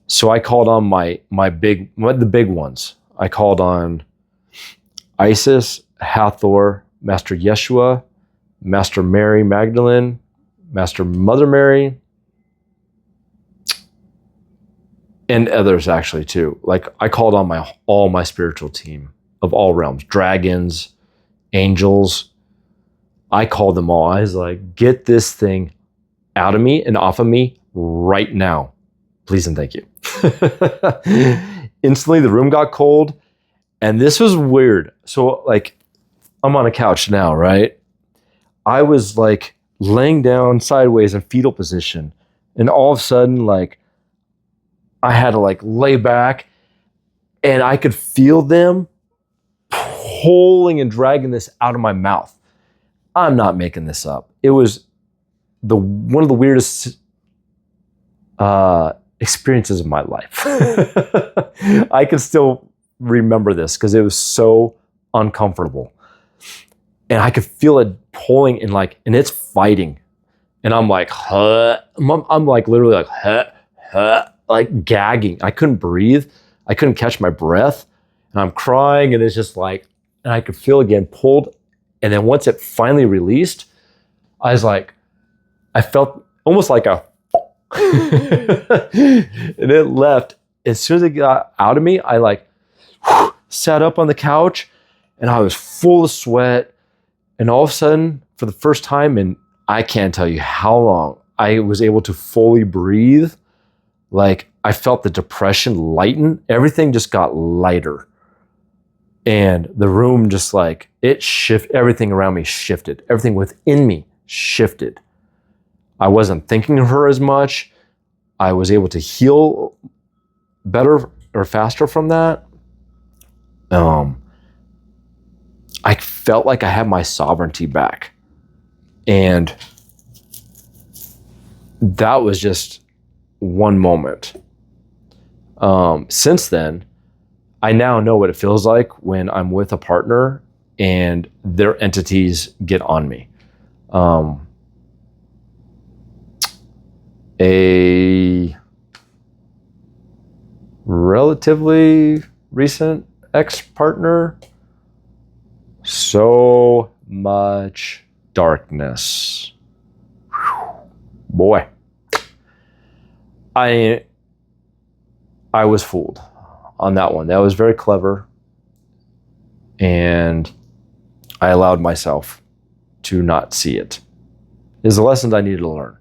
So I called on the big ones. I called on Isis, Hathor, Master Yeshua, Master Mary Magdalene, Master Mother Mary, and others actually too. Like, I called on all my spiritual team of all realms, dragons, angels. I called them all. I was like, get this thing out of me and off of me right now. Please and thank you. Instantly, the room got cold. And this was weird. So, like, I'm on a couch now, right? I was, like, laying down sideways in fetal position. And all of a sudden, like, I had to, like, lay back. And I could feel them pulling and dragging this out of my mouth. I'm not making this up. It was one of the weirdest experiences of my life. I can still remember this because it was so uncomfortable. And I could feel it pulling and it's fighting. And I'm like, huh? I'm like literally like, huh, like gagging. I couldn't breathe. I couldn't catch my breath. And I'm crying, and it's just like, and I could feel again pulled. And then once it finally released, I was like, I felt almost like a, and it left. As soon as it got out of me, I like sat up on the couch, and I was full of sweat. And all of a sudden, for the first time, and I can't tell you how long, I was able to fully breathe. Like, I felt the depression lighten. Everything just got lighter. And the room just like, everything around me shifted. Everything within me shifted. I wasn't thinking of her as much. I was able to heal better or faster from that. I felt like I had my sovereignty back. And that was just one moment. Since then, I now know what it feels like when I'm with a partner and their entities get on me. A relatively recent ex-partner, so much darkness. Whew. Boy, I was fooled on that one. That was very clever, and I allowed myself to not see it. It's the lessons I needed to learn.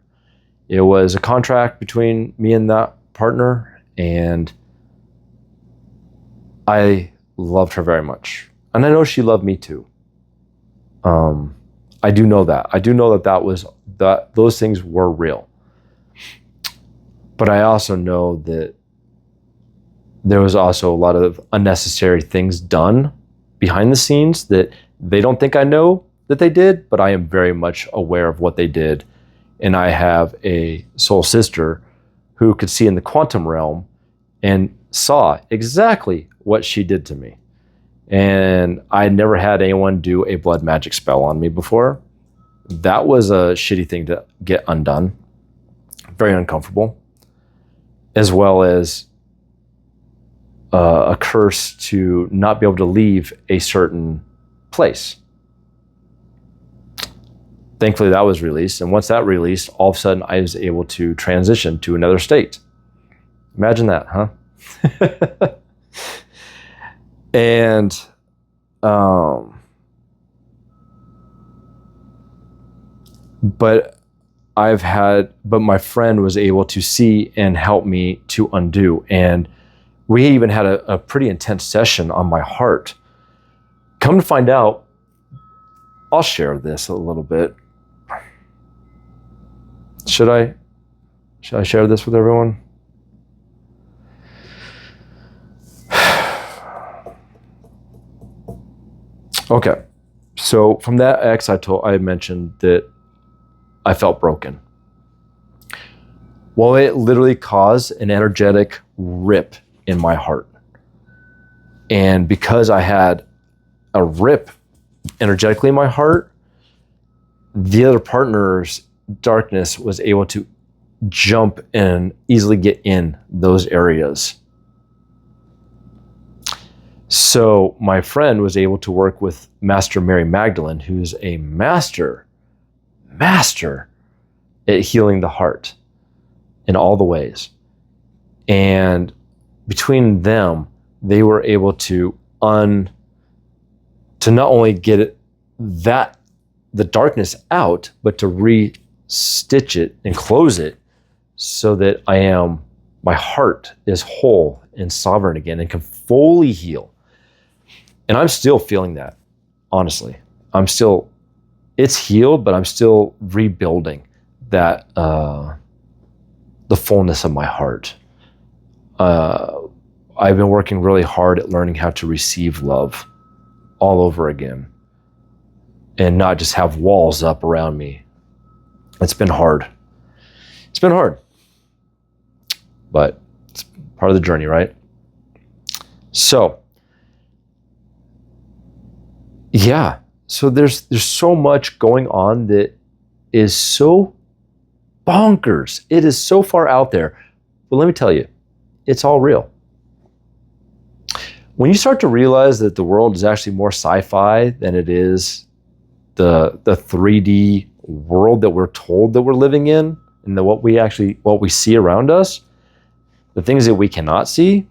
It was a contract between me and that partner, and I loved her very much. And I know she loved me too. I do know that. I do know that those things were real. But I also know that there was also a lot of unnecessary things done behind the scenes that they don't think I know that they did, but I am very much aware of what they did. And I have a soul sister who could see in the quantum realm and saw exactly what she did to me. And I never had anyone do a blood magic spell on me before. That was a shitty thing to get undone. Very uncomfortable. As well as a curse to not be able to leave a certain place. Thankfully, that was released. And once that released, all of a sudden, I was able to transition to another state. Imagine that, huh? And but my friend was able to see and help me to undo. And we even had a pretty intense session on my heart. Come to find out, I'll share this a little bit. Should I share this with everyone? Okay, so from that ex, I mentioned that I felt broken. Well, it literally caused an energetic rip in my heart. And because I had a rip energetically in my heart, the other partner's darkness was able to jump and easily get in those areas. So my friend was able to work with Master Mary Magdalene, who's a master at healing the heart in all the ways. And between them, they were able to not only get the darkness out, but to re-stitch it and close it so that my heart is whole and sovereign again and can fully heal. And I'm still feeling that, honestly. It's healed, but I'm still rebuilding that, the fullness of my heart. I've been working really hard at learning how to receive love all over again and not just have walls up around me. It's been hard. But it's part of the journey, right? So, yeah. So there's so much going on that is so bonkers. It is so far out there. But let me tell you, it's all real. When you start to realize that the world is actually more sci-fi than it is the 3D world that we're told that we're living in, and what we see around us, the things that we cannot see,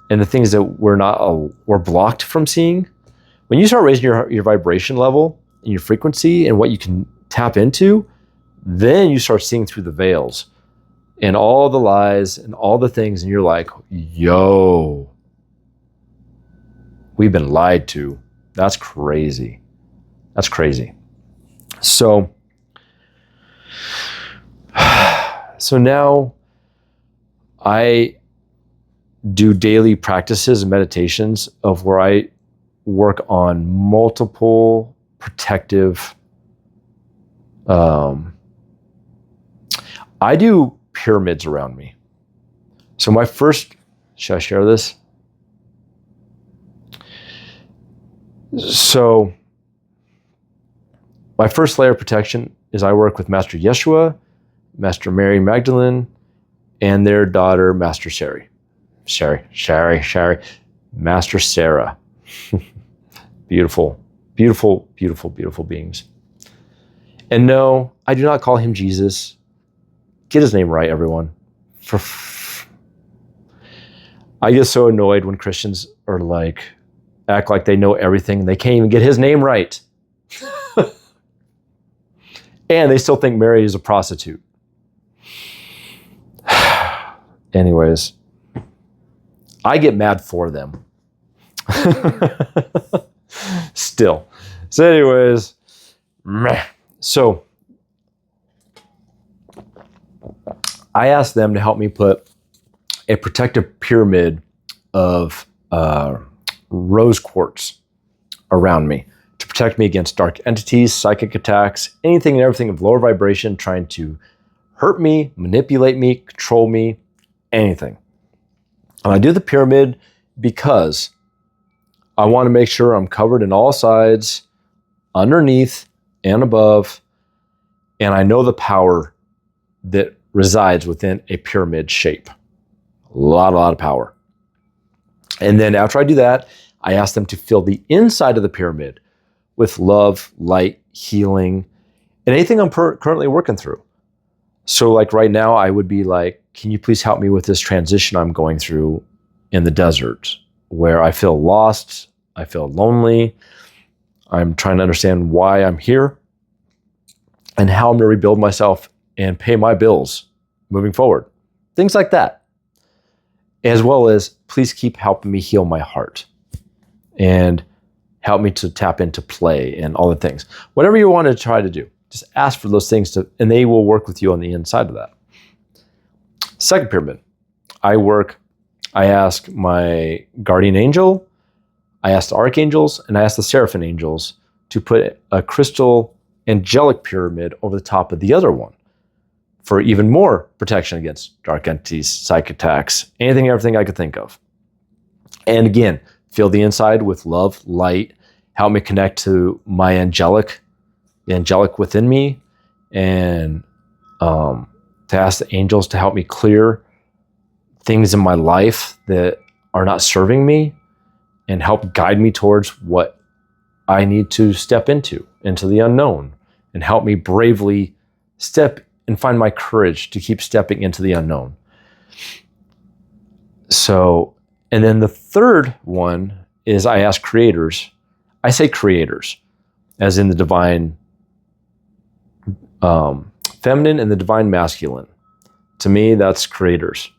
and the things that we're blocked from seeing, when you start raising your vibration level and your frequency and what you can tap into, then you start seeing through the veils and all the lies and all the things, and you're like, yo, we've been lied to. That's crazy. That's crazy. So now I do daily practices and meditations of where I work on multiple protective, I do pyramids around me. So my first, should I share this? So my first layer of protection is I work with Master Yeshua, Master Mary Magdalene, and their daughter, Master Master Sarah. Beautiful, beautiful, beautiful, beautiful beings. And no, I do not call him Jesus. Get his name right, everyone. I get so annoyed when Christians are like, act like they know everything. They can't even get his name right. And they still think Mary is a prostitute. Anyways, I get mad for them. Still. So anyways, so I asked them to help me put a protective pyramid of rose quartz around me to protect me against dark entities, psychic attacks, anything and everything of lower vibration trying to hurt me, manipulate me, control me, anything. And I do the pyramid because I want to make sure I'm covered in all sides, underneath and above, and I know the power that resides within a pyramid shape. A lot of power. And then after I do that, I ask them to fill the inside of the pyramid with love, light, healing, and anything I'm currently working through. So like right now, I would be like, can you please help me with this transition I'm going through in the desert where I feel lost, I feel lonely, I'm trying to understand why I'm here and how I'm going to rebuild myself and pay my bills moving forward. Things like that. As well as, please keep helping me heal my heart and help me to tap into play and all the things. Whatever you want to try to do, just ask for those things and they will work with you on the inside of that. Second pyramid, I ask my guardian angel, I ask the archangels, and I ask the seraphim angels to put a crystal angelic pyramid over the top of the other one for even more protection against dark entities, psychic attacks, anything and everything I could think of. And again, fill the inside with love, light, help me connect to my the angelic within me, and to ask the angels to help me clear things in my life that are not serving me and help guide me towards what I need to step into the unknown, and help me bravely step and find my courage to keep stepping into the unknown. So, and then the third one is I ask creators. I say creators, as in the divine feminine and the divine masculine. To me, that's creators.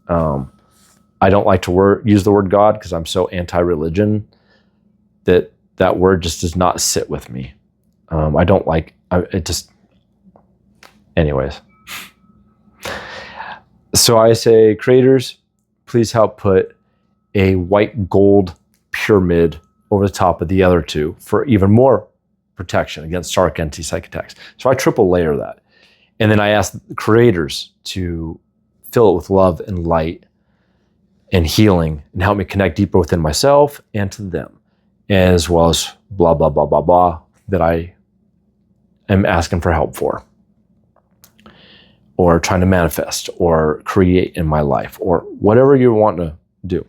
I don't like to use the word God because I'm so anti-religion that word just does not sit with me. I don't like it. Just, anyways. So I say, creators, please help put a white gold pyramid over the top of the other two for even more protection against dark entity psychic attacks. So I triple layer that. And then I ask the creators to fill it with love and light and healing and help me connect deeper within myself and to them, as well as blah, blah, blah, blah, blah, that I am asking for help for. or trying to manifest or create in my life or whatever you want to do.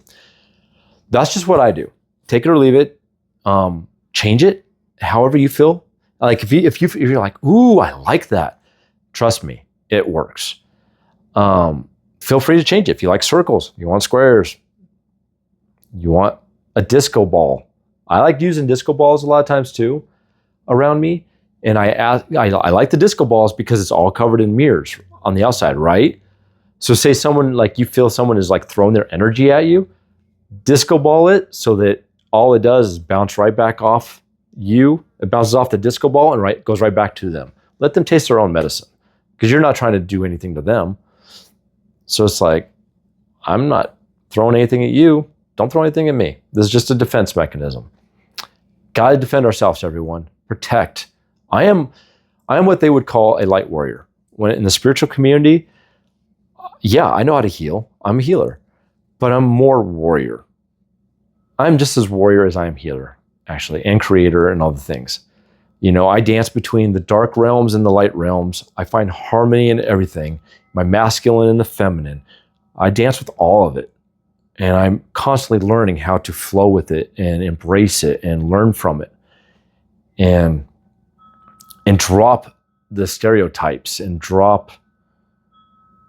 That's just what I do. Take it or leave it. Change it however you feel. Like if you're like, ooh, I like that. Trust me, it works. Feel free to change it. If you like circles, you want squares, you want a disco ball. I like using disco balls a lot of times too around me. And I like the disco balls because it's all covered in mirrors on the outside, right? So say someone, like you feel someone is like throwing their energy at you, disco ball it so that all it does is bounce right back off you. It bounces off the disco ball and goes right back to them. Let them taste their own medicine because you're not trying to do anything to them. So it's like, I'm not throwing anything at you. Don't throw anything at me. This is just a defense mechanism. Got to defend ourselves, everyone. Protect. I am what they would call a light warrior. When in the spiritual community, yeah, I know how to heal. I'm a healer, but I'm more warrior. I'm just as warrior as I am healer, actually, and creator and all the things. You know, I dance between the dark realms and the light realms. I find harmony in everything, my masculine and the feminine. I dance with all of it. And I'm constantly learning how to flow with it and embrace it and learn from it. And drop the stereotypes and drop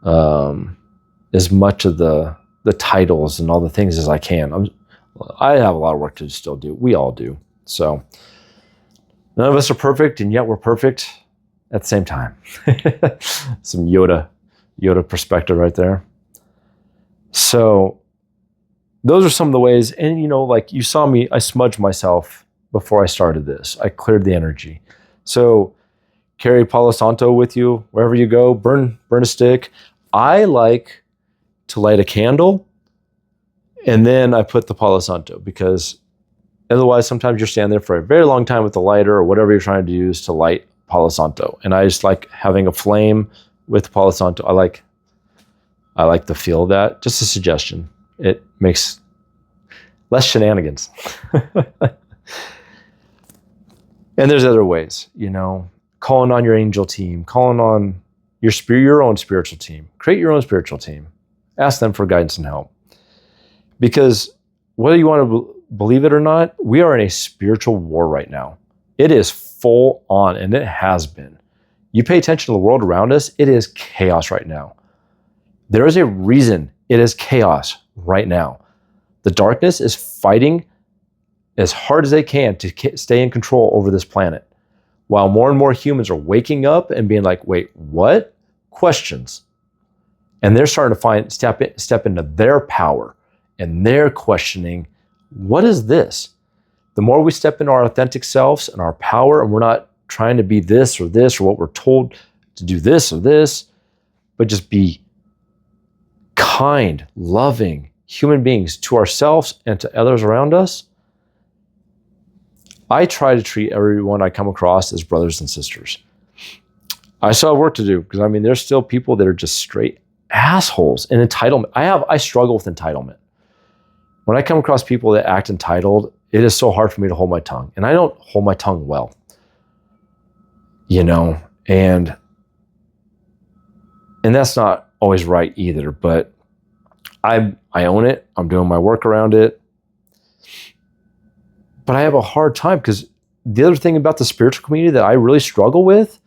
as much of the titles and all the things as I can. I have a lot of work to still do. We all do. So none of us are perfect, and yet we're perfect at the same time. Some Yoda perspective right there. So those are some of the ways. And, you know, like you saw me, I smudged myself before I started this. I cleared the energy. So carry Palo Santo with you wherever you go. Burn a stick. I like to light a candle, and then I put the Palo Santo, because otherwise sometimes you're standing there for a very long time with the lighter or whatever you're trying to use to light Palo Santo. And I just like having a flame with Palo Santo. I like the feel of that. Just a suggestion. It makes less shenanigans. And there's other ways, you know, calling on your angel team, calling on your own spiritual team. Create your own spiritual team. Ask them for guidance and help. Because whether you want to believe it or not, we are in a spiritual war right now. It is full on, and it has been. You pay attention to the world around us, it is chaos right now. There is a reason it is chaos right now. The darkness is fighting as hard as they can to stay in control over this planet, while more and more humans are waking up and being like, wait, what? Questions. And they're starting to step into their power, and they're questioning, what is this? The more we step into our authentic selves and our power, and we're not trying to be this or what we're told to do this or this, but just be kind, loving human beings to ourselves and to others around us. I try to treat everyone I come across as brothers and sisters. I still have work to do, because I mean, there's still people that are just straight assholes and entitlement. I struggle with entitlement. When I come across people that act entitled, it is so hard for me to hold my tongue, and I don't hold my tongue well, you know, and that's not always right either, but I own it. I'm doing my work around it. But I have a hard time, because the other thing about the spiritual community that I really struggle with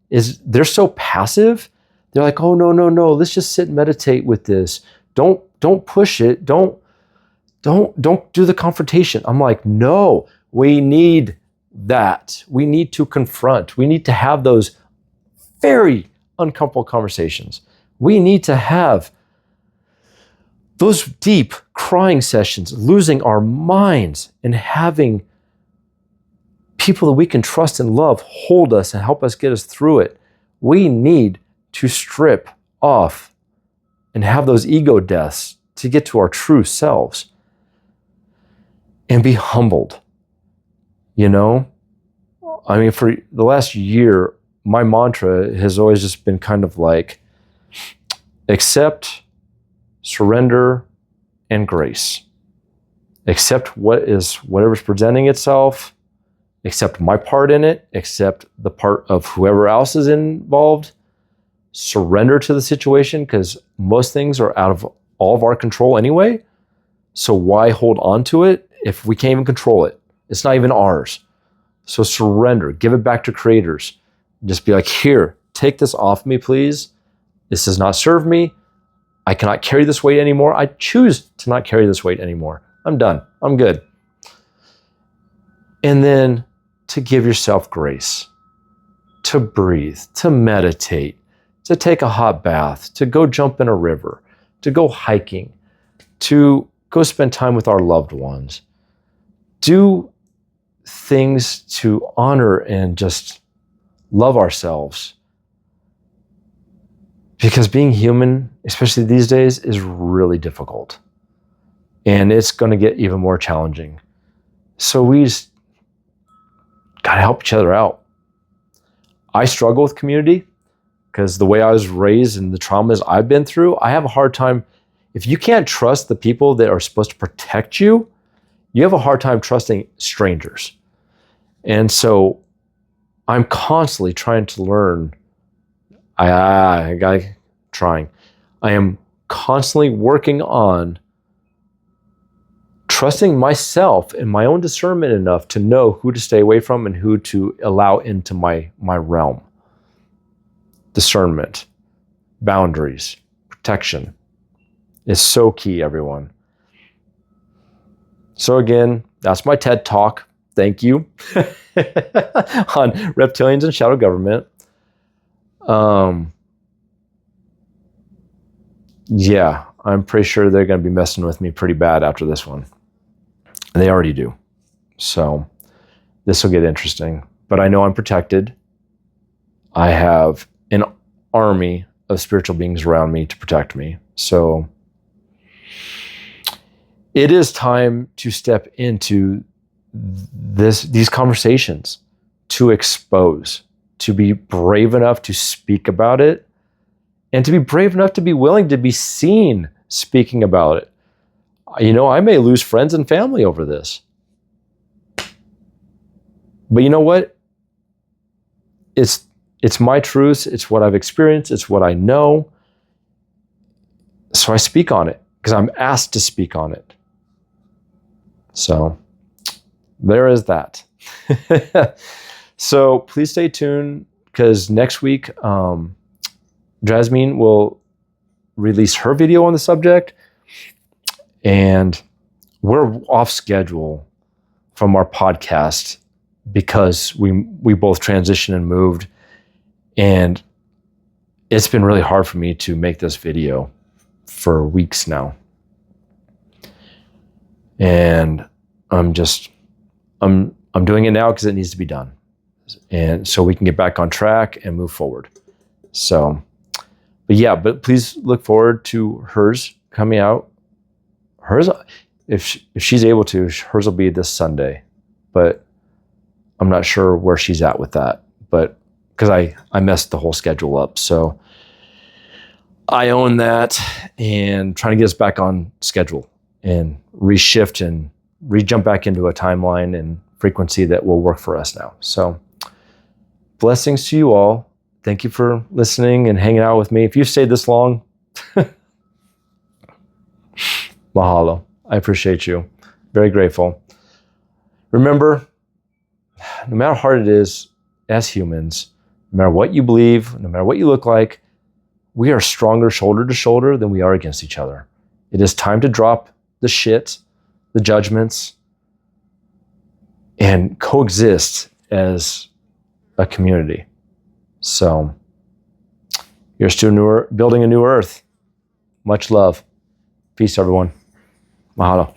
is they're so passive. They're like, oh, no, let's just sit and meditate with this. Don't push it. Don't do the confrontation. I'm like, no, we need that. We need to confront. We need to have those very uncomfortable conversations. We need to have those deep crying sessions, losing our minds, and having people that we can trust and love hold us and help us get us through it. We need to strip off and have those ego deaths to get to our true selves and be humbled. You know, I mean, for the last year, my mantra has always just been kind of like, accept, surrender, and grace. Accept whatever's presenting itself, accept my part in it, accept the part of whoever else is involved, surrender to the situation, because most things are out of all of our control anyway. So why hold on to it if we can't even control it? It's not even ours. So surrender, give it back to creators. Just be like, here, take this off me, please. This does not serve me. I cannot carry this weight anymore. I choose to not carry this weight anymore. I'm done. I'm good. And then to give yourself grace, to breathe, to meditate, to take a hot bath, to go jump in a river, to go hiking, to go spend time with our loved ones. Do things to honor and just love ourselves. Because being human, especially these days, is really difficult. And it's going to get even more challenging. So we just got to help each other out. I struggle with community because the way I was raised and the traumas I've been through, I have a hard time. If you can't trust the people that are supposed to protect you, you have a hard time trusting strangers. And so I'm constantly trying to learn. I am constantly working on trusting myself and my own discernment enough to know who to stay away from and who to allow into my realm. Discernment, boundaries, protection is so key, everyone. So again, that's my TED Talk. Thank you. On reptilians and shadow government. Yeah, I'm pretty sure they're going to be messing with me pretty bad after this one. And they already do. So this will get interesting. But I know I'm protected. I have an army of spiritual beings around me to protect me. So it is time to step into these conversations, to expose, to be brave enough to speak about it, and to be brave enough to be willing to be seen speaking about it. You know, I may lose friends and family over this. But you know what? It's my truth. It's what I've experienced. It's what I know. So I speak on it because I'm asked to speak on it. So there is that. So please stay tuned because next week, Drasmin will release her video on the subject, and we're off schedule from our podcast because we both transitioned and moved, and it's been really hard for me to make this video for weeks now. And I'm doing it now because it needs to be done. And so we can get back on track and move forward. So, but please look forward to hers coming out. Hers, if she's able to, hers will be this Sunday, but I'm not sure where she's at with that, but because I messed the whole schedule up. So I own that and trying to get us back on schedule and reshift and jump back into a timeline and frequency that will work for us now. So blessings to you all. Thank you for listening and hanging out with me. If you've stayed this long, mahalo. I appreciate you. Very grateful. Remember, no matter how hard it is, as humans, no matter what you believe, no matter what you look like, we are stronger shoulder to shoulder than we are against each other. It is time to drop the shit, the judgments, and coexist as a community. So, here's to building a new earth. Much love. Peace, everyone. Mahalo.